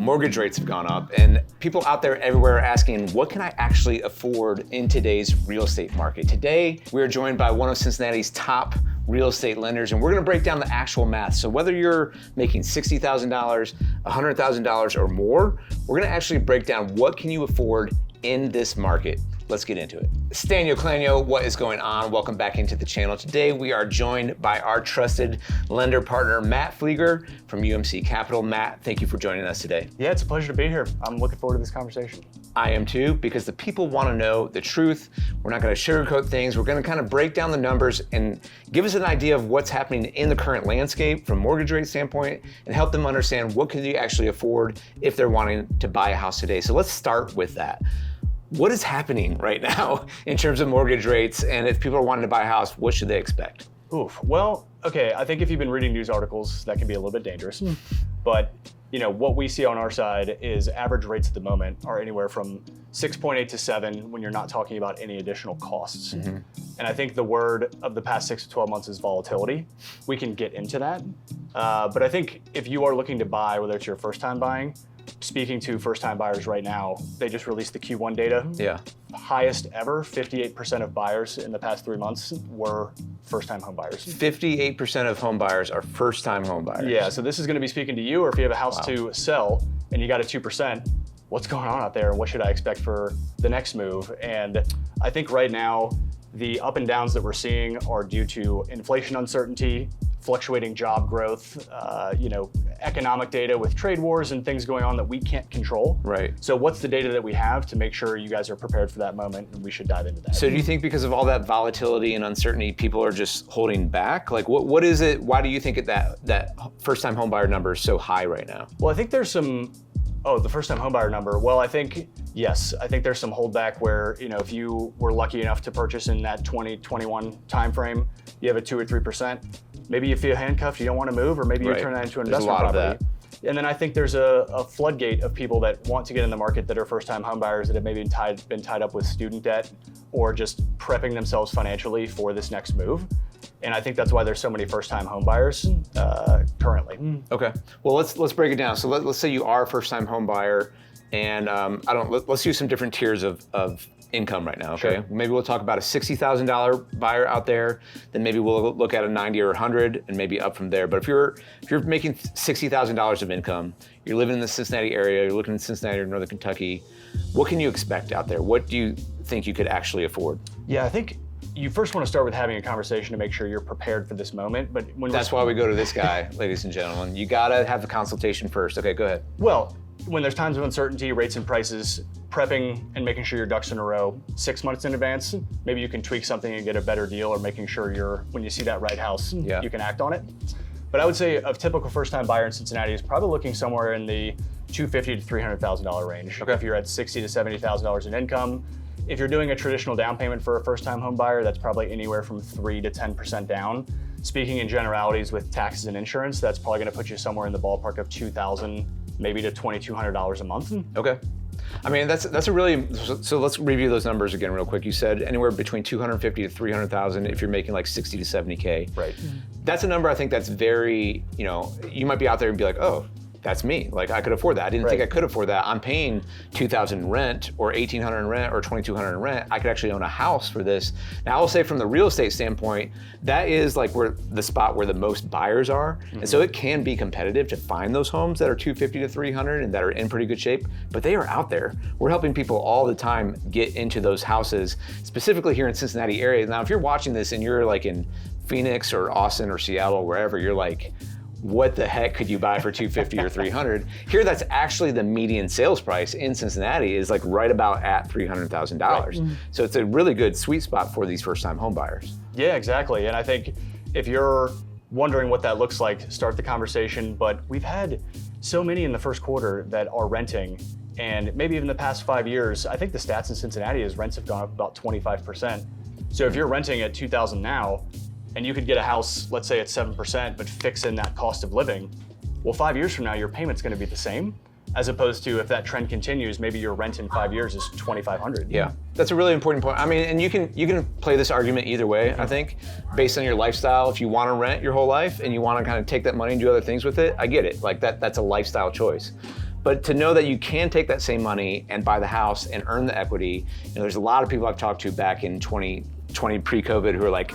mortgage rates have gone up, and people out there everywhere are asking, what can I actually afford in today's real estate market? Today, we are joined by one of Cincinnati's top real estate lenders, and we're gonna break down the actual math. So whether you're making $60,000, $100,000 or more, we're gonna actually break down what can you afford in this market. Let's get into it. Stanio Clanio, what is going on? Welcome back into the channel. Today we are joined by our trusted lender partner, Matt Pfleger from UMC Capital. Matt, thank you for joining us today. Yeah, it's a pleasure to be here. I'm looking forward to this conversation. I am too, because the people want to know the truth. We're not going to sugarcoat things. We're going to kind of break down the numbers and give us an idea of what's happening in the current landscape from mortgage rate standpoint, and help them understand what can you actually afford if they're wanting to buy a house today. So let's start with that. What is happening right now in terms of mortgage rates, and if people are wanting to buy a house, what should they expect? Oof. Well, okay, I think if you've been reading news articles, that can be a little bit dangerous. But what we see on our side is average rates at the moment are anywhere from 6.8 to 7 when you're not talking about any additional costs. Mm-hmm. And I think the word of the past 6 to 12 months is volatility. We can get into that. But I think if you are looking to buy, whether it's your first time buying, speaking to first-time buyers right now, they just released the Q1 data. Yeah. Highest ever, 58% of buyers in the past 3 months were first-time home buyers. 58% of home buyers are first-time home buyers. Yeah, so this is going to be speaking to you, or if you have a house to sell and you got a 2%, what's going on out there and what should I expect for the next move? And I think right now, the up and downs that we're seeing are due to inflation uncertainty, fluctuating job growth, economic data with trade wars and things going on that we can't control. Right. So what's the data that we have to make sure you guys are prepared for that moment, and we should dive into that. So do you think because of all that volatility and uncertainty, people are just holding back? Like what is it, why do you think that first-time home buyer number is so high right now? Well, I think there's some, the first-time home buyer number. Well, I think there's some holdback where, if you were lucky enough to purchase in that 2021 timeframe, you have a 2 or 3%. Maybe you feel handcuffed, you don't want to move, or maybe you turn that into an investment property. And then I think there's a floodgate of people that want to get in the market that are first-time home buyers that have maybe been tied up with student debt or just prepping themselves financially for this next move. And I think that's why there's so many first-time home buyers currently. Okay, well let's break it down. So let's say you are a first-time home buyer, and let's use some different tiers of income right now, okay? Sure. Maybe we'll talk about a $60,000 buyer out there, then maybe we'll look at a 90 or 100 and maybe up from there. But if you're making $60,000 of income, you're living in the Cincinnati area, you're looking in Cincinnati or Northern Kentucky, what can you expect out there? What do you think you could actually afford? Yeah, I think you first want to start with having a conversation to make sure you're prepared for this moment. But that's why we go to this guy, ladies and gentlemen. You gotta have the consultation first. Okay, go ahead. Well, when there's times of uncertainty, rates and prices, prepping and making sure your ducks in a row 6 months in advance, maybe you can tweak something and get a better deal, or making sure when you see that right house, you can act on it. But I would say a typical first-time buyer in Cincinnati is probably looking somewhere in the $250,000 to $300,000 range. Okay. If you're at $60,000 to $70,000 in income, if you're doing a traditional down payment for a first-time home buyer, that's probably anywhere from 3 to 10% down. Speaking in generalities with taxes and insurance, that's probably going to put you somewhere in the ballpark of $2,000, maybe to $2,200 a month. Okay. I mean, that's a really, so let's review those numbers again real quick. You said anywhere between 250 to 300,000 if you're making like 60 to 70K. Right. That's a number I think that's very, you might be out there and be like, oh, that's me. Like I could afford that. I didn't think I could afford that. I'm paying $2,000 rent or $1,800 in rent or $2,200 in rent. I could actually own a house for this. Now I'll say from the real estate standpoint, that is like where the spot where the most buyers are. Mm-hmm. And so it can be competitive to find those homes that are 250 to 300 and that are in pretty good shape, but they are out there. We're helping people all the time get into those houses, specifically here in Cincinnati area. Now, if you're watching this and you're like in Phoenix or Austin or Seattle, wherever, you're like, what the heck could you buy for 250 or 300? Here, that's actually the median sales price in Cincinnati is like right about at $300,000. Right. So it's a really good sweet spot for these first-time home buyers. Yeah, exactly. And I think if you're wondering what that looks like, start the conversation. But we've had so many in the first quarter that are renting, and maybe even the past 5 years, I think the stats in Cincinnati is rents have gone up about 25%. So if you're renting at $2,000 now, and you could get a house, let's say at 7%, but fix in that cost of living, well, 5 years from now, your payment's gonna be the same, as opposed to if that trend continues, maybe your rent in 5 years is $2,500. Yeah, that's a really important point. I mean, and you can play this argument either way, I think, based on your lifestyle. If you wanna rent your whole life and you wanna kind of take that money and do other things with it, I get it. Like that's a lifestyle choice. But to know that you can take that same money and buy the house and earn the equity, there's a lot of people I've talked to back in 2020 pre-COVID who are like,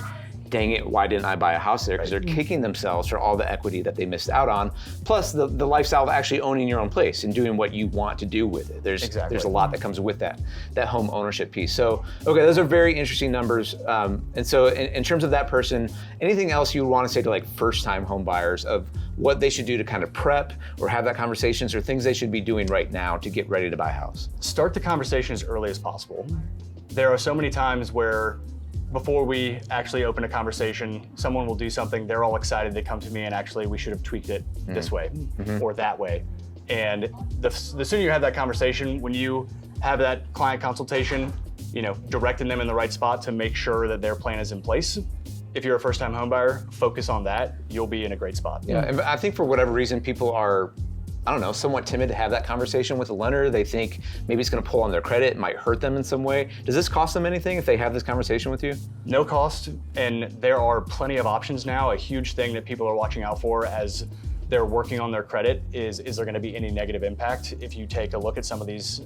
dang it, why didn't I buy a house there? Because they're kicking themselves for all the equity that they missed out on, plus the lifestyle of actually owning your own place and doing what you want to do with it. There's a lot that comes with that home ownership piece. So, okay, those are very interesting numbers. And so in terms of that person, anything else you would want to say to like first-time home buyers of what they should do to kind of prep or have that conversations or things they should be doing right now to get ready to buy a house? Start the conversation as early as possible. There are so many times where before we actually open a conversation, someone will do something, they're all excited, they come to me and actually we should have tweaked it this way or that way. And the sooner you have that conversation, when you have that client consultation, directing them in the right spot to make sure that their plan is in place. If you're a first-time home buyer, focus on that, you'll be in a great spot. Yeah, and I think for whatever reason, people are, somewhat timid to have that conversation with a lender. They think maybe it's gonna pull on their credit, it might hurt them in some way. Does this cost them anything if they have this conversation with you? No cost, and there are plenty of options now. A huge thing that people are watching out for as they're working on their credit is there gonna be any negative impact? If you take a look at some of these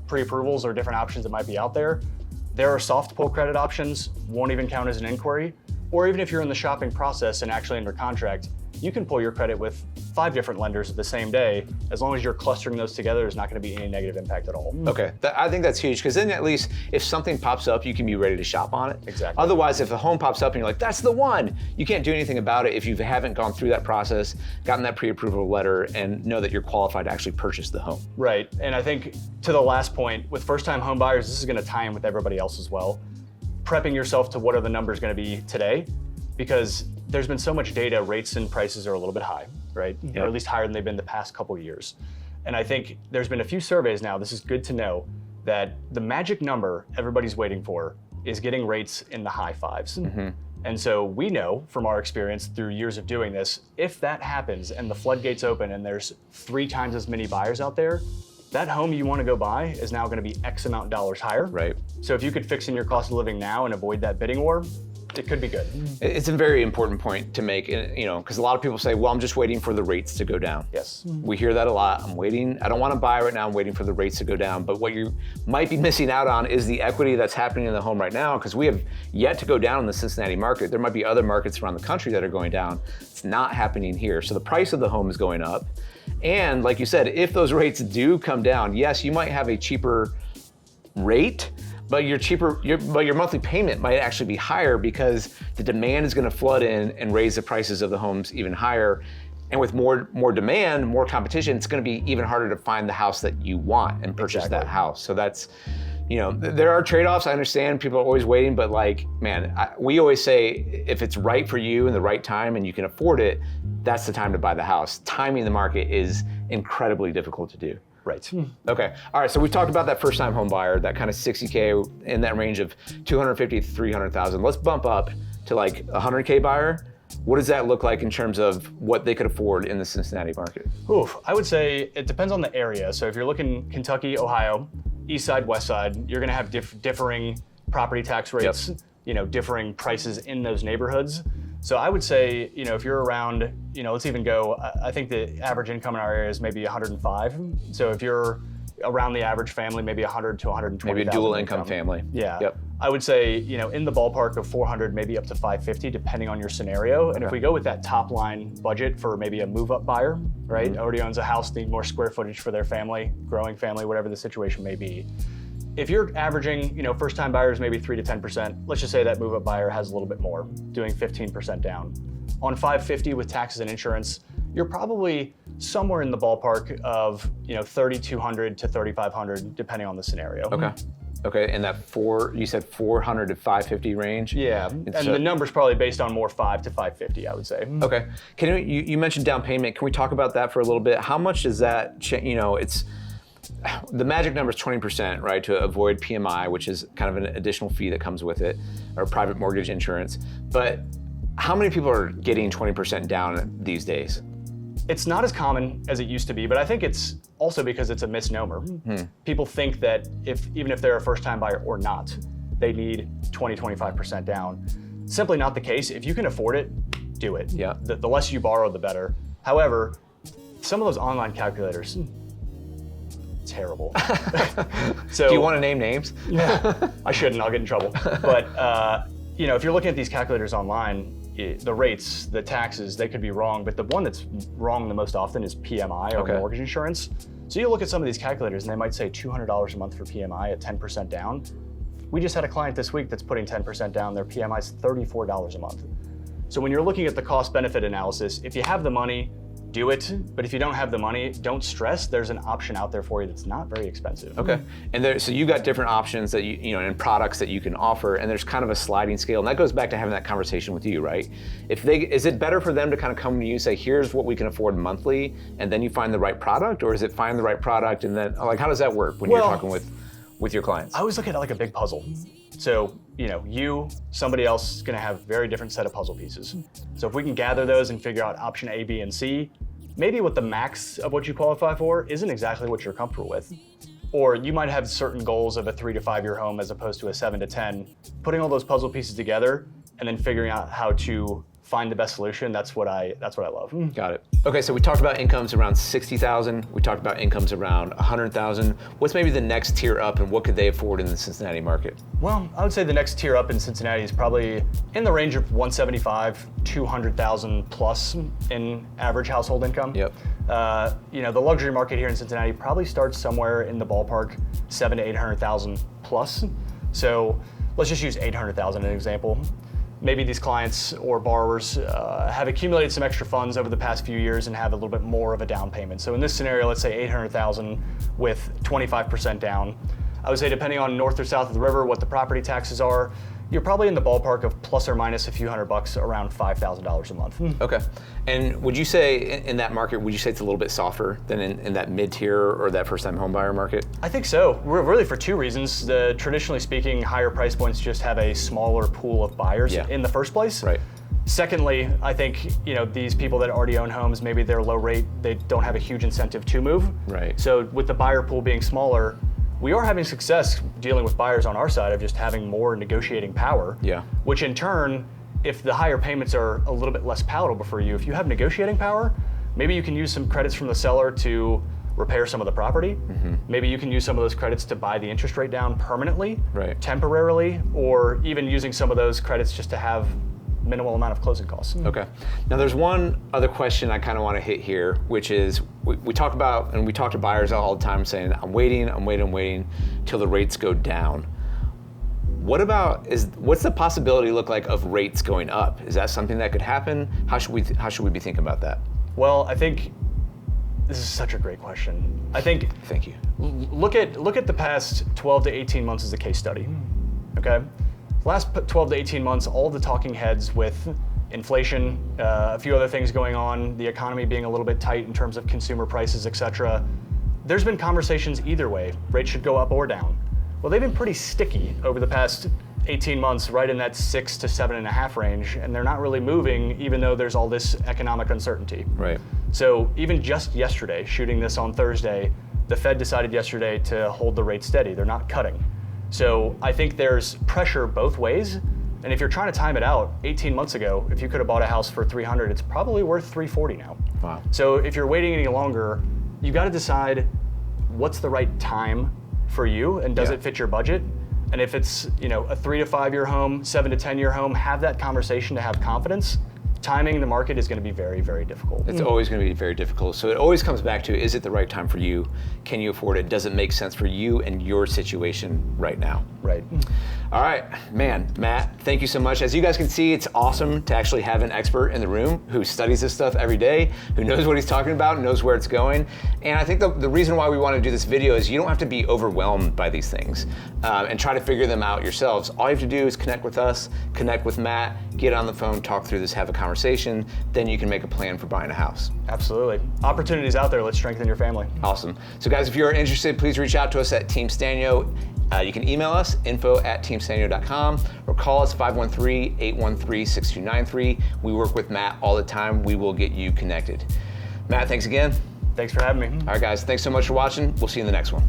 pre-approvals or different options that might be out there, there are soft pull credit options, won't even count as an inquiry, or even if you're in the shopping process and actually under contract, you can pull your credit with 5 different lenders at the same day. As long as you're clustering those together, there's not gonna be any negative impact at all. Okay, I think that's huge, because then at least if something pops up, you can be ready to shop on it. Exactly. Otherwise, if a home pops up and you're like, that's the one, you can't do anything about it if you haven't gone through that process, gotten that pre-approval letter, and know that you're qualified to actually purchase the home. Right, and I think to the last point, with first-time home buyers, this is gonna tie in with everybody else as well. Prepping yourself to what are the numbers gonna be today, because there's been so much data, rates and prices are a little bit high, right? Yep. Or at least higher than they've been the past couple of years. And I think there's been a few surveys now, this is good to know, that the magic number everybody's waiting for is getting rates in the high 5s. And so we know from our experience through years of doing this, if that happens and the floodgates open and there's 3 times as many buyers out there, that home you wanna go buy is now gonna be X amount of dollars higher. Right. So if you could fix in your cost of living now and avoid that bidding war, it could be good. It's a very important point to make, because a lot of people say, well, I'm just waiting for the rates to go down. Yes. We hear that a lot. I'm waiting, I don't want to buy right now, I'm waiting for the rates to go down. But what you might be missing out on is the equity that's happening in the home right now, because we have yet to go down in the Cincinnati market. There might be other markets around the country that are going down. It's not happening here. So the price of the home is going up. And like you said, if those rates do come down, yes, you might have a cheaper rate, but your monthly payment might actually be higher because the demand is going to flood in and raise the prices of the homes even higher. And with more demand, more competition, it's going to be even harder to find the house that you want and purchase that house. So that's, there are trade-offs. I understand people are always waiting, but we always say if it's right for you in the right time and you can afford it, that's the time to buy the house. Timing the market is incredibly difficult to do. Right. Okay. All right. So we've talked about that first-time home buyer, that kind of $60K in that range of $250,000 to $300,000. Let's bump up to like a $100K buyer. What does that look like in terms of what they could afford in the Cincinnati market? Oof, I would say it depends on the area. So if you're looking Kentucky, Ohio, east side, west side, you're going to have differing property tax rates, differing prices in those neighborhoods. So I would say, if you're around, let's even go, I think the average income in our area is maybe 105. So if you're around the average family, maybe 100 to 120. Maybe a dual income family. Yeah. Yep. I would say, in the ballpark of 400, maybe up to 550, depending on your scenario. And if we go with that top line budget for maybe a move-up buyer, right? Already owns a house, need more square footage for their family, growing family, whatever the situation may be. If you're averaging, first-time buyers maybe 3 to 10%, let's just say that move-up buyer has a little bit more, doing 15% down. On 550 with taxes and insurance, you're probably somewhere in the ballpark of, 3,200 to 3,500, depending on the scenario. Okay, and you said 400 to 550 range? Yeah, and the number's probably based on more 5 to 550, I would say. Okay, you mentioned down payment. Can we talk about that for a little bit? How much does that, the magic number is 20%, right, to avoid PMI, which is kind of an additional fee that comes with it, or private mortgage insurance. But how many people are getting 20% down these days? It's not as common as it used to be, but I think it's also because it's a misnomer. People think that even if they're a first-time buyer or not, they need 20, 25% down. Simply not the case. If you can afford it, do it. Yeah. The less you borrow, the better. However, some of those online calculators, terrible. So, do you want to name names? Yeah, I shouldn't. I'll get in trouble. But if you're looking at these calculators online, the rates, the taxes, they could be wrong. But the one that's wrong the most often is PMI or mortgage insurance. So you look at some of these calculators and they might say $200 a month for PMI at 10% down. We just had a client this week that's putting 10% down. Their PMI is $34 a month. So when you're looking at the cost-benefit analysis, if you have the money, do it. But if you don't have the money, don't stress. There's an option out there for you that's not very expensive. Okay. And so you got different options that and products that you can offer, and there's kind of a sliding scale. And that goes back to having that conversation with you, right? Is it better for them to kind of come to you and say, here's what we can afford monthly, and then you find the right product, or is it find the right product and then how does that work when you're talking with your clients? I always look at it like a big puzzle. So, somebody else is going to have a very different set of puzzle pieces. So if we can gather those and figure out option A, B, and C, maybe what the max of what you qualify for isn't exactly what you're comfortable with. Or you might have certain goals of a 3 to 5 year home as opposed to a 7 to 10. Putting all those puzzle pieces together and then figuring out how to find the best solution, that's what I love. Got it. Okay, so we talked about incomes around 60,000. We talked about incomes around 100,000. What's maybe the next tier up, and what could they afford in the Cincinnati market? Well, I would say the next tier up in Cincinnati is probably in the range of 175, 200,000 plus in average household income. Yep. The luxury market here in Cincinnati probably starts somewhere in the ballpark 700,000 to 800,000 plus. So let's just use 800,000 as an example. Maybe these clients or borrowers have accumulated some extra funds over the past few years and have a little bit more of a down payment. So in this scenario, let's say 800,000 with 25% down. I would say depending on north or south of the river, what the property taxes are, you're probably in the ballpark of plus or minus a few $100, around $5,000 a month. Okay. And would you say in that market, would you say it's a little bit softer than in that mid-tier or that first-time home buyer market? I think so. Really for two reasons. Traditionally speaking, higher price points just have a smaller pool of buyers in the first place. Right. Secondly, I think these people that already own homes, maybe they're low rate, they don't have a huge incentive to move. Right. So with the buyer pool being smaller, we are having success dealing with buyers on our side of just having more negotiating power. Yeah. Which in turn, if the higher payments are a little bit less palatable for you, if you have negotiating power, maybe you can use some credits from the seller to repair some of the property. Mm-hmm. Maybe you can use some of those credits to buy the interest rate down permanently, temporarily, or even using some of those credits just to have minimal amount of closing costs. Okay. Now there's one other question I kind of want to hit here, which is we talk about, and we talk to buyers all the time saying, I'm waiting till the rates go down. What's the possibility look like of rates going up? Is that something that could happen? How should we be thinking about that? Well, I think this is such a great question. Thank you. Look at the past 12 to 18 months as a case study. Okay? Last 12 to 18 months, all the talking heads with inflation, a few other things going on, the economy being a little bit tight in terms of consumer prices, et cetera. There's been conversations either way. Rates should go up or down. Well, they've been pretty sticky over the past 18 months, right in that 6 to 7.5 range, and they're not really moving even though there's all this economic uncertainty. Right. So even just yesterday, shooting this on Thursday, the Fed decided yesterday to hold the rate steady. They're not cutting. So I think there's pressure both ways. And if you're trying to time it out, 18 months ago, if you could have bought a house for $300, it's probably worth $340 now. Wow. So if you're waiting any longer, you got to decide what's the right time for you and does it fit your budget? And if it's a 3 to 5 year home, 7 to 10 year home, have that conversation to have confidence. Timing the market is going to be very, very difficult. It's always going to be very difficult. So it always comes back to, is it the right time for you? Can you afford it? Does it make sense for you and your situation right now? Right. All right, man, Matt, thank you so much. As you guys can see, it's awesome to actually have an expert in the room who studies this stuff every day, who knows what he's talking about, knows where it's going. And I think the reason why we want to do this video is you don't have to be overwhelmed by these things and try to figure them out yourselves. All you have to do is connect with us, connect with Matt, get on the phone, talk through this, have a conversation, then you can make a plan for buying a house. Absolutely. Opportunities out there. Let's strengthen your family. Awesome. So guys, if you're interested, please reach out to us at Team Stanio. You can email us, info@teamstanio.com, or call us 513-813-6293. We work with Matt all the time. We will get you connected. Matt, thanks again. Thanks for having me. All right, guys, thanks so much for watching. We'll see you in the next one.